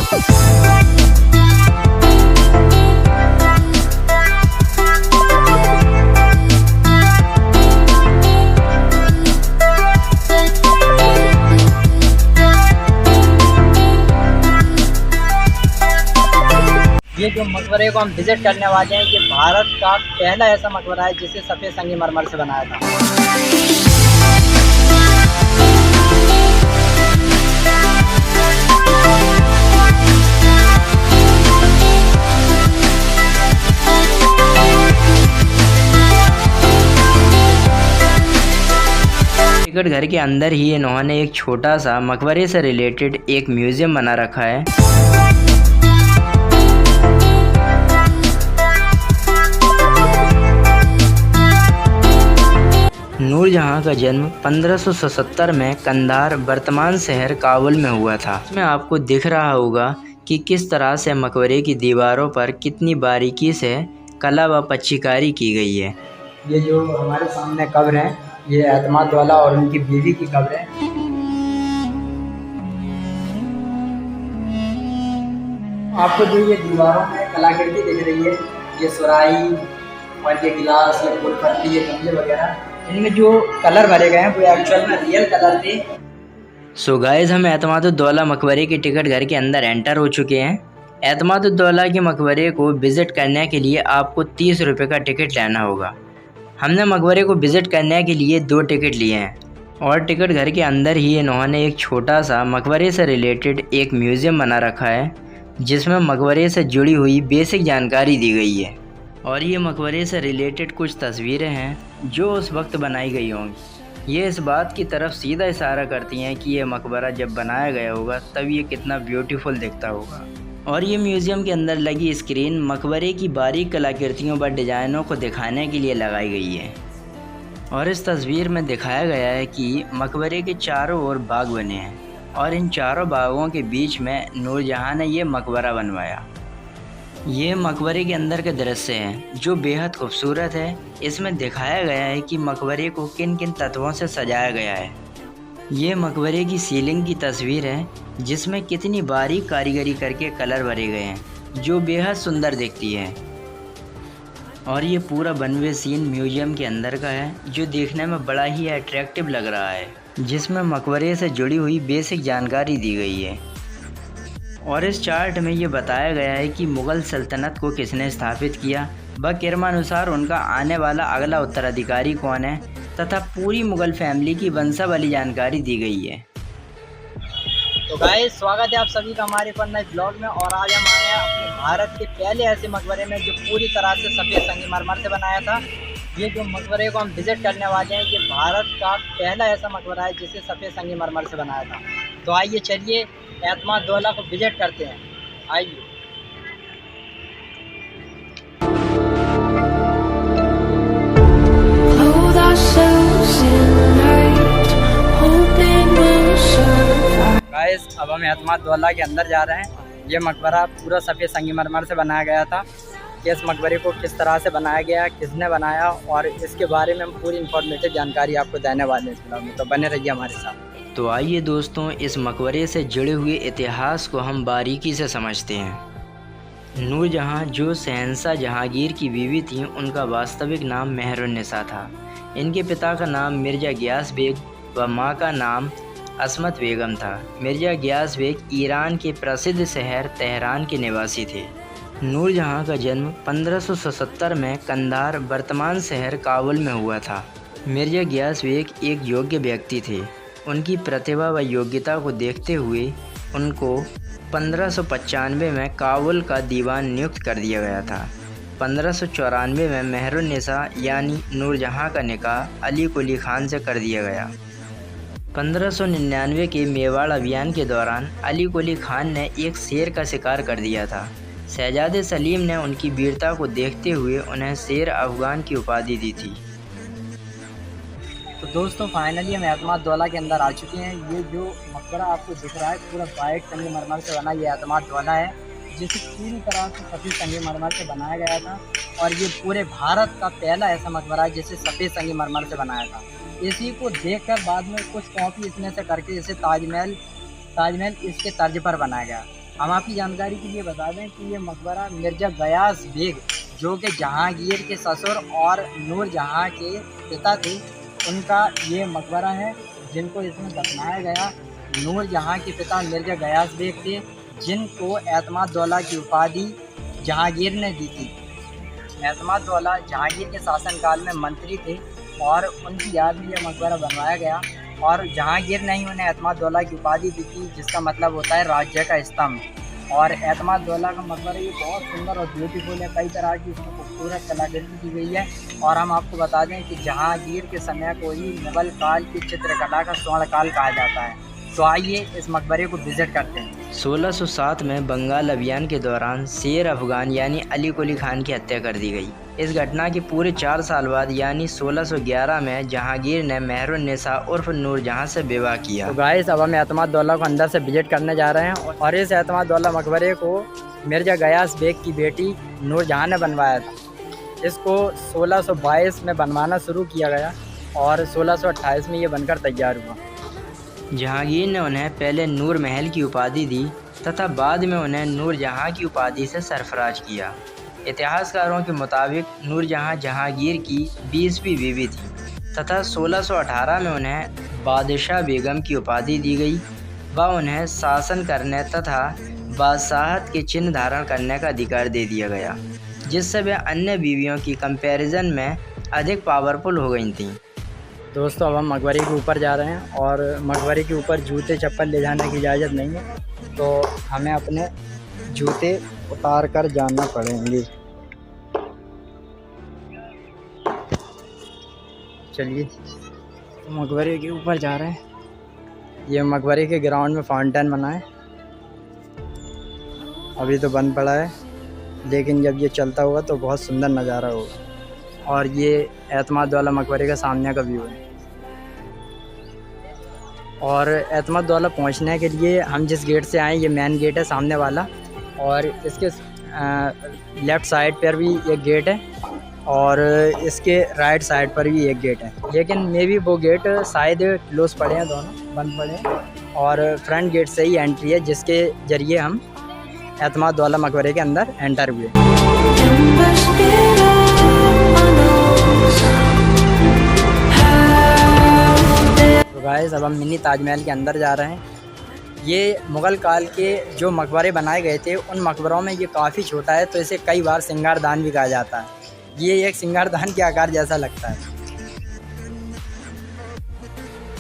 ये जो मकबरे को हम विजिट करने वाले हैं, ये भारत का पहला ऐसा मकबरा है जिसे सफ़ेद संगमरमर से बनाया था। टिकट घर के अंदर ही इन्होंने एक छोटा सा मकबरे से रिलेटेड एक म्यूजियम बना रखा है। नूरजहां का जन्म 1577 में कंधार वर्तमान शहर काबुल में हुआ था। इसमें आपको दिख रहा होगा कि किस तरह से मकबरे की दीवारों पर कितनी बारीकी से कला व पच्चीकारी की गई है। ये जो हमारे सामने कब्र है, ये एतमादौला और उनकी बीवी की कब्र है। आपको जो ये दीवारों में कलाकृति दिख रही है, ये सुराही और ये गिलास, ये फूलपत्ती, ये गमले वगैरह, इनमें जो कलर भरे गए हैं वो एक्चुअल में रियल कलर थे। सो गाइस, हम एतमादुद्दौला मकबरे के टिकट घर के अंदर एंटर हो चुके हैं। एतमादुद्दौला के मकबरे को विज़िट करने के लिए आपको 30 रुपये का टिकट लेना होगा। हमने मकबरे को विज़िट करने के लिए 2 टिकट लिए हैं और टिकट घर के अंदर ही इन्होंने एक छोटा सा मकबरे से रिलेटेड एक म्यूज़ियम बना रखा है, जिसमें मकबरे से जुड़ी हुई बेसिक जानकारी दी गई है। और ये मकबरे से रिलेटेड कुछ तस्वीरें हैं जो उस वक्त बनाई गई होंगी। ये इस बात की तरफ सीधा इशारा करती हैं कि ये मकबरा जब बनाया गया होगा तब ये कितना ब्यूटीफुल दिखता होगा। और ये म्यूज़ियम के अंदर लगी स्क्रीन मकबरे की बारीक कलाकृतियों व डिज़ाइनों को दिखाने के लिए लगाई गई है। और इस तस्वीर में दिखाया गया है कि मकबरे के चारों ओर बाग बने हैं और इन चारों बागों के बीच में नूरजहां ने ये मकबरा बनवाया। ये मकबरे के अंदर के दृश्य हैं जो बेहद खूबसूरत है। इसमें दिखाया गया है कि मकबरे को किन किन तत्वों से सजाया गया है। ये मकबरे की सीलिंग की तस्वीर है जिसमें कितनी बारीक कारीगरी करके कलर भरे गए हैं जो बेहद सुंदर दिखती है। और ये पूरा बनवे सीन म्यूजियम के अंदर का है जो देखने में बड़ा ही अट्रैक्टिव लग रहा है, जिसमें मकबरे से जुड़ी हुई बेसिक जानकारी दी गई है। और इस चार्ट में ये बताया गया है कि मुग़ल सल्तनत को किसने स्थापित किया, व क्रमानुसार उनका आने वाला अगला उत्तराधिकारी कौन है, तथा पूरी मुग़ल फैमिली की वंशावली जानकारी दी गई है। तो गाइस, स्वागत है आप सभी का हमारे पर नए ब्लॉग में। और आज हम आए हैं अपने भारत के पहले ऐसे मकबरे में जो पूरी तरह से सफ़ेद संगमरमर से बनाया था। ये जो मकबरे को हम विज़िट करने वाले हैं, ये भारत का पहला ऐसा मकबरा है जिसे सफ़ेद संगमरमर से बनाया था। तो आइए चलिए एतमादौला को विजिट करते हैं। आइए। गाइस, अब हम एतमादौला के अंदर जा रहे हैं। ये मकबरा पूरा सफ़ेद संगमरमर से बनाया गया था। कि इस मकबरे को किस तरह से बनाया गया, किसने बनाया, और इसके बारे में हम पूरी इन्फॉर्मेटिव जानकारी आपको देने वाले हैं इस ब्लॉग में। तो बने रहिए हमारे साथ। तो आइए दोस्तों, इस मकबरे से जुड़े हुए इतिहास को हम बारीकी से समझते हैं। नूरजहां जो शहंशाह जहांगीर की बीवी थीं, उनका वास्तविक नाम मेहरुन्निसा था। इनके पिता का नाम मिर्ज़ा गियास बेग व माँ का नाम असमत बेगम था। मिर्ज़ा गियास बेग ईरान के प्रसिद्ध शहर तेहरान के निवासी थे। नूरजहां का जन्म 1577 में कंधार वर्तमान शहर काबुल में हुआ था। मिर्ज़ा गियास बेग एक योग्य व्यक्ति थे। उनकी प्रतिभा व योग्यता को देखते हुए उनको 1595 में काबुल का दीवान नियुक्त कर दिया गया था। 1594 में मेहरुन्निसा यानी नूरजहां का निकाह अली कुली खान से कर दिया गया। 1599 के मेवाड़ अभियान के दौरान अली कुली खान ने एक शेर का शिकार कर दिया था। शहजादे सलीम ने उनकी वीरता को देखते हुए उन्हें शेर अफगान की उपाधि दी थी। तो दोस्तों, फाइनली हम एतमादौला के अंदर आ चुके हैं। ये जो मकबरा आपको दिख रहा है पूरा वाइट संगमरमर से बना, ये एतमादौला है जिसे पूरी तरह से सफ़ेद संगमरमर से बनाया गया था। और ये पूरे भारत का पहला ऐसा मकबरा है जिसे सफ़ेद संगमरमर से बनाया था। इसी को देखकर बाद में कुछ कॉपी इसमें से करके इसे ताजमहल इसके तर्ज पर बनाया गया। हम आपकी जानकारी के लिए बता दें कि ये मकबरा मिर्जा गयास बेग, जो कि जहांगीर के ससुर और नूर जहां के पिता थे, उनका ये मकबरा है, जिनको इसमें दफनाया गया। नूर जहां के पिता मिर्जा गयास बेग थे, जिनको एतमादुद्दौला की उपाधि जहांगीर ने दी थी। एतमादुद्दौला जहांगीर के शासनकाल में मंत्री थे और उनकी याद में यह मकबरा बनवाया गया। और जहांगीर ने ही उन्हें एतमादुद्दौला की उपाधि दी थी, जिसका मतलब होता है राज्य का स्तंभ। और एतमादुद्दौला का मकबरा ये बहुत सुंदर और ब्यूटीफुल है, कई तरह की इसमें खूबसूरत कलाकृति की गई है। और हम आपको बता दें कि जहांगीर के समय को ही मुगल काल की चित्रकला का स्वर्ण काल कहा जाता है। तो आइए इस मकबरे को विजिट करते हैं। 1607 में बंगाल अभियान के दौरान शेर अफगान यानी अली कुली खान की हत्या कर दी गई। इस घटना के पूरे 4 साल बाद यानी 1611 में जहांगीर ने मेहरुन्निसा उर्फ नूरजहां से विवाह किया। तो गाइस, अब हम एतमादुद्दौला को अंदर से विजिट करने जा रहे हैं और इस एतमादुद्दौला मकबरे को मिर्जा गयास बेग की बेटी नूरजहां ने बनवाया था। इसको 1622 में बनवाना शुरू किया गया और 1628 में ये बनकर तैयार हुआ। जहांगीर ने उन्हें पहले नूर महल की उपाधि दी तथा बाद में उन्हें नूरजहां की उपाधि से सरफराज किया। इतिहासकारों के मुताबिक नूरजहां जहांगीर की 20वीं बीवी थी तथा 1618 में उन्हें बादशाह बेगम की उपाधि दी गई व उन्हें शासन करने तथा बादशाहत के चिन्ह धारण करने का अधिकार दे दिया गया, जिससे वे अन्य बीवियों की कंपैरिजन में अधिक पावरफुल हो गई थीं। दोस्तों, अब हम मकबरे के ऊपर जा रहे हैं और मकबरे के ऊपर जूते चप्पल ले जाने की इजाज़त नहीं है, तो हमें अपने जूते उतार कर जाना पड़ेंगे। चलिए, तो मकबरे के ऊपर जा रहे हैं। ये मकबरे के ग्राउंड में फाउंटेन बना है, अभी तो बंद पड़ा है, लेकिन जब ये चलता होगा तो बहुत सुंदर नज़ारा होगा। और ये एतमादुद्दौला मकबरे का सामने का व्यू है। और एतमादुद्दौला पहुंचने के लिए हम जिस गेट से आए, ये मेन गेट है सामने वाला, और इसके लेफ़्ट साइड पर भी एक गेट है और इसके राइट साइड पर भी एक गेट है, लेकिन मे बी वो गेट शायद क्लोज पड़े हैं, दोनों बंद पड़े हैं। और फ्रंट गेट से ही एंट्री है, जिसके ज़रिए हम एतमादुद्दौला मकबरे के अंदर एंटर हुए। तो गाइस, अब हम मिनी ताजमहल के अंदर जा रहे हैं। ये मुग़ल काल के जो मकबरे बनाए गए थे, उन मकबरों में ये काफ़ी छोटा है, तो इसे कई बार सिंगारदान भी कहा जाता है। ये एक सिंगारदान के आकार जैसा लगता है।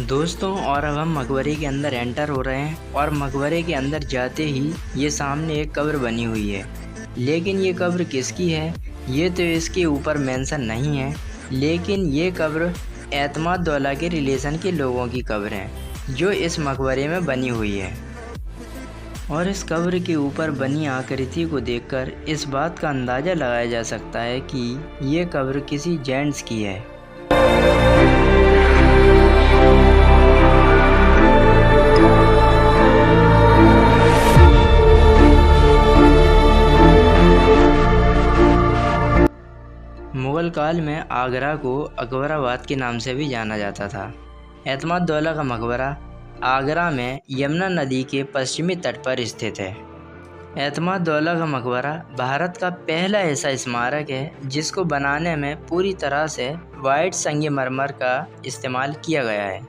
दोस्तों, और अब हम मकबरे के अंदर एंटर हो रहे हैं और मकबरे के अंदर जाते ही ये सामने एक कब्र बनी हुई है, लेकिन ये कब्र किसकी है ये तो इसके ऊपर मेंशन नहीं है, लेकिन ये कब्र एतमादुद्दौला के रिलेशन के लोगों की कब्र है जो इस मकबरे में बनी हुई है। और इस कब्र के ऊपर बनी आकृति को देखकर इस बात का अंदाज़ा लगाया जा सकता है कि ये कब्र किसी जेंट्स की है। मुग़ल काल में आगरा को अकबराबाद के नाम से भी जाना जाता था। एतमादुद्दौला का मकबरा आगरा में यमुना नदी के पश्चिमी तट पर स्थित है। एतमादुद्दौला का मकबरा भारत का पहला ऐसा स्मारक है जिसको बनाने में पूरी तरह से वाइट संगमरमर का इस्तेमाल किया गया है।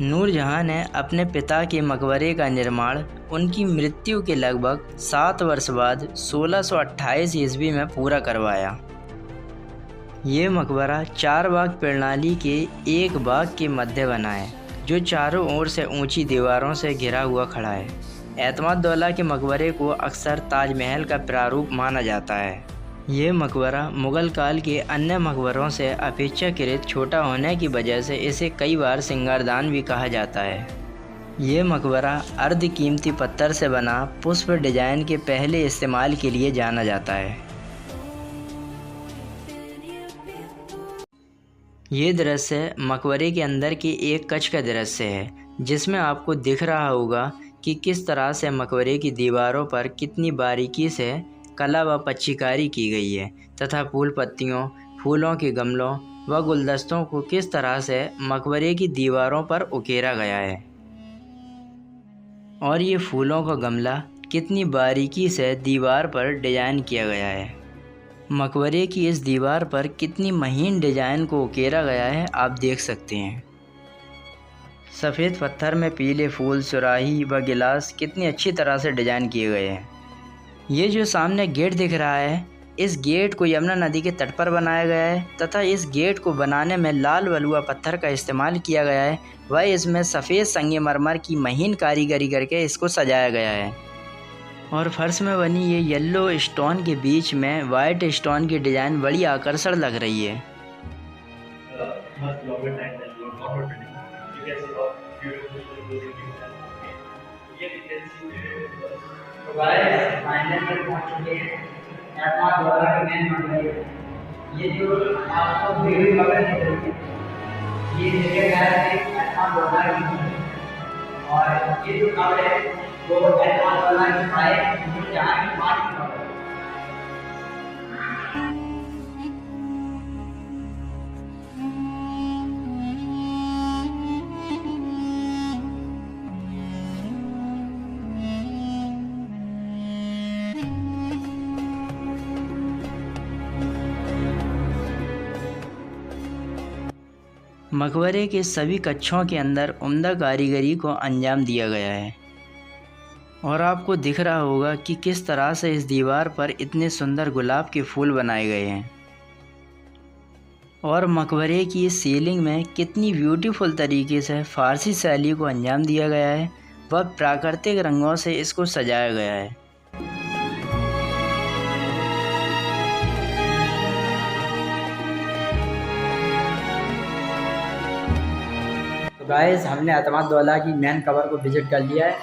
नूरजहां ने अपने पिता के मकबरे का निर्माण उनकी मृत्यु के लगभग 7 वर्ष बाद 1628 ईस्वी में पूरा करवाया। ये मकबरा 4 बाग प्रणाली के एक बाग के मध्य बना है, जो चारों ओर से ऊंची दीवारों से घिरा हुआ खड़ा है। एतमादुद्दौला के मकबरे को अक्सर ताजमहल का प्रारूप माना जाता है। ये मकबरा मुग़ल काल के अन्य मकबरों से अपेक्षाकृत छोटा होने की वजह से इसे कई बार सिंगारदान भी कहा जाता है। ये मकबरा अर्ध कीमती पत्थर से बना पुष्प डिजाइन के पहले इस्तेमाल के लिए जाना जाता है। ये दृश्य मकबरे के अंदर के एक कक्ष का दृश्य है, जिसमें आपको दिख रहा होगा कि किस तरह से मकबरे की दीवारों पर कितनी बारीकी से कला व पच्चीकारी की गई है तथा फूल पत्तियों, फूलों के गमलों व गुलदस्तों को किस तरह से मकबरे की दीवारों पर उकेरा गया है। और ये फूलों का गमला कितनी बारीकी से दीवार पर डिजाइन किया गया है। मकबरे की इस दीवार पर कितनी महीन डिजाइन को उकेरा गया है आप देख सकते हैं। सफ़ेद पत्थर में पीले फूल, सुराही व गिलास कितनी अच्छी तरह से डिजाइन किए गए हैं। ये जो सामने गेट दिख रहा है, इस गेट को यमुना नदी के तट पर बनाया गया है तथा इस गेट को बनाने में लाल बलुआ पत्थर का इस्तेमाल किया गया है व इसमें सफ़ेद संगमरमर की महीन कारीगरी करके इसको सजाया गया है। और फर्श में बनी ये येलो स्टोन के बीच में वाइट स्टोन की डिज़ाइन बड़ी आकर्षण लग रही है। ये जो आपको वीडियो कवर दिख रही है, ये जगह है और ये जो कवर है वो वाला की जहाँ की मार्क कवर है। मकबरे के सभी कक्षों के अंदर उम्दा कारीगरी को अंजाम दिया गया है और आपको दिख रहा होगा कि किस तरह से इस दीवार पर इतने सुंदर गुलाब के फूल बनाए गए हैं और मकबरे की इस सीलिंग में कितनी ब्यूटीफुल तरीके से फ़ारसी शैली को अंजाम दिया गया है व प्राकृतिक रंगों से इसको सजाया गया है। गाइस, हमने एतमाद-दौला की मेन कब्र को विज़िट कर लिया है।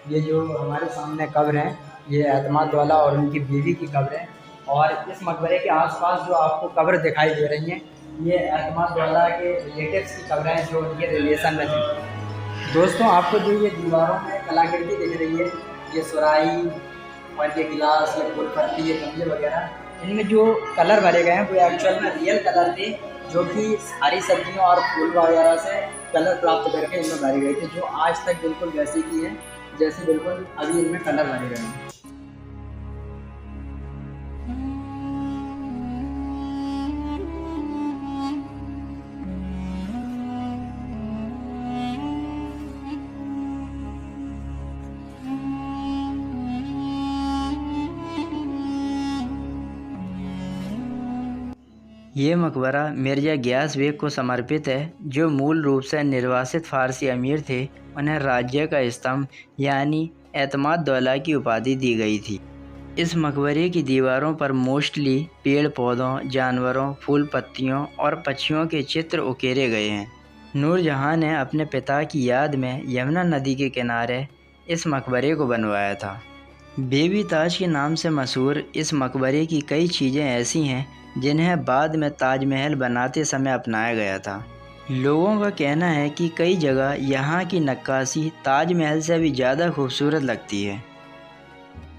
ये जो हमारे सामने कब्र है, ये एतमाद-दौला और उनकी बीवी की कब्र है और इस मकबरे के आसपास जो आपको कब्र दिखाई दे रही हैं, ये एतमाद-दौला के रिलेटिव्स की कब्र हैं जो उनके रिलेशन में थी। दोस्तों, आपको जो ये दीवारों में कलाकृति दिख रही है, ये सुराही और ये गिलास, ये फूल पत्ती, ये गमले वगैरह, इनमें जो कलर भरे गए हैं वो एक्चुअल में रियल कलर थे जो कि हरी सब्जियों और फूल वगैरह से कलर प्राप्त करके इनमें भरे गए थे, जो आज तक बिल्कुल वैसे की है जैसे बिल्कुल अभी इनमें कलर भरे गए हैं। ये मकबरा मिर्ज़ा गियास बेग को समर्पित है, जो मूल रूप से निर्वासित फ़ारसी अमीर थे। उन्हें राज्य का स्तंभ यानी एतमाद-दौला की उपाधि दी गई थी। इस मकबरे की दीवारों पर मोस्टली पेड़ पौधों, जानवरों, फूल पत्तियों और पक्षियों के चित्र उकेरे गए हैं। नूरजहाँ ने अपने पिता की याद में यमुना नदी के किनारे इस मकबरे को बनवाया था। बेबी ताज के नाम से मशहूर इस मकबरे की कई चीज़ें ऐसी हैं जिन्हें बाद में ताजमहल बनाते समय अपनाया गया था। लोगों का कहना है कि कई जगह यहाँ की नक्काशी ताजमहल से भी ज़्यादा खूबसूरत लगती है।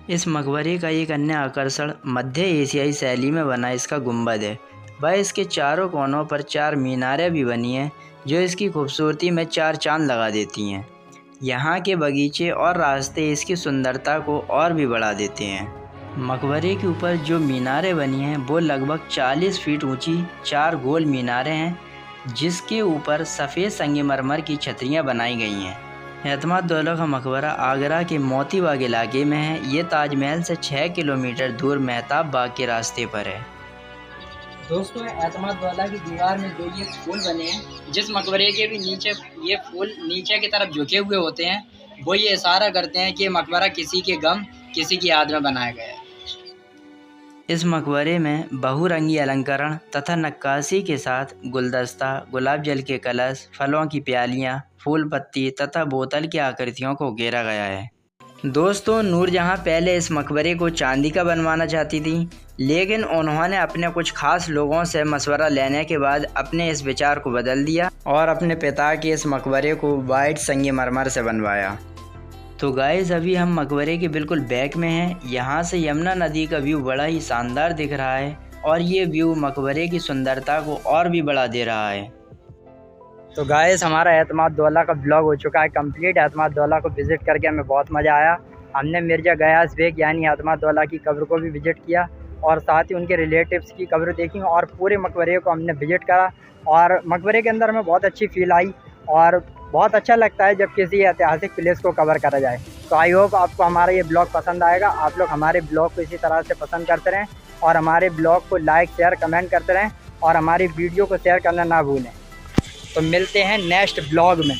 इस मकबरे का एक अन्य आकर्षण मध्य एशियाई शैली में बना इसका गुंबद है। वह इसके चारों कोनों पर 4 मीनारें भी बनी हैं जो इसकी खूबसूरती में 4 चांद लगा देती हैं। यहाँ के बगीचे और रास्ते इसकी सुंदरता को और भी बढ़ा देते हैं। मकबरे के ऊपर जो मीनारें बनी हैं वो लगभग 40 फीट ऊंची 4 गोल मीनारें हैं, जिसके ऊपर सफ़ेद संगमरमर की छतरियां बनाई गई हैं। एतमाद-दौला का मकबरा आगरा के मोती बाग इलाके में है। ये ताजमहल से 6 किलोमीटर दूर मेहताब बाग के रास्ते पर है। दोस्तों, एतमाद-दौला की दीवार में जो ये फूल बने हैं, जिस मकबरे के भी नीचे ये फूल नीचे की तरफ झुके हुए होते हैं, वो ये इशारा करते हैं कि मकबरा किसी के गम, किसी की याद में बनाया गया है। इस मकबरे में बहुरंगी अलंकरण तथा नक्काशी के साथ गुलदस्ता, गुलाब जल के कलश, फलों की प्यालियाँ, फूल पत्ती तथा बोतल की आकृतियों को घेरा गया है। दोस्तों, नूरजहाँ पहले इस मकबरे को चांदी का बनवाना चाहती थी, लेकिन उन्होंने अपने कुछ खास लोगों से मशवरा लेने के बाद अपने इस विचार को बदल दिया और अपने पिता के इस मकबरे को वाइट संगमरमर से बनवाया। तो गाइस, अभी हम मकबरे के बिल्कुल बैक में हैं। यहाँ से यमुना नदी का व्यू बड़ा ही शानदार दिख रहा है और ये व्यू मकबरे की सुंदरता को और भी बढ़ा दे रहा है। तो गाइस, हमारा एतमाद-दौला का ब्लॉग हो चुका है कंप्लीट। एतमाद-दौला को विज़िट करके हमें बहुत मज़ा आया हमने मिर्ज़ा गयास बेग यानी एतमादुद्दौला की कब्र को भी विज़िट किया और साथ ही उनके रिलेटिव्स की कब्र देखी और पूरे मकबरे को हमने विज़िट करा और मकबरे के अंदर हमें बहुत अच्छी फ़ील आई और बहुत अच्छा लगता है जब किसी ऐतिहासिक प्लेस को कवर करा जाए। तो आई होप आपको हमारा ये ब्लॉग पसंद आएगा। आप लोग हमारे ब्लॉग को इसी तरह से पसंद करते रहें और हमारे ब्लॉग को लाइक शेयर कमेंट करते रहें और हमारी वीडियो को शेयर करना ना भूलें। तो मिलते हैं नेक्स्ट ब्लॉग में।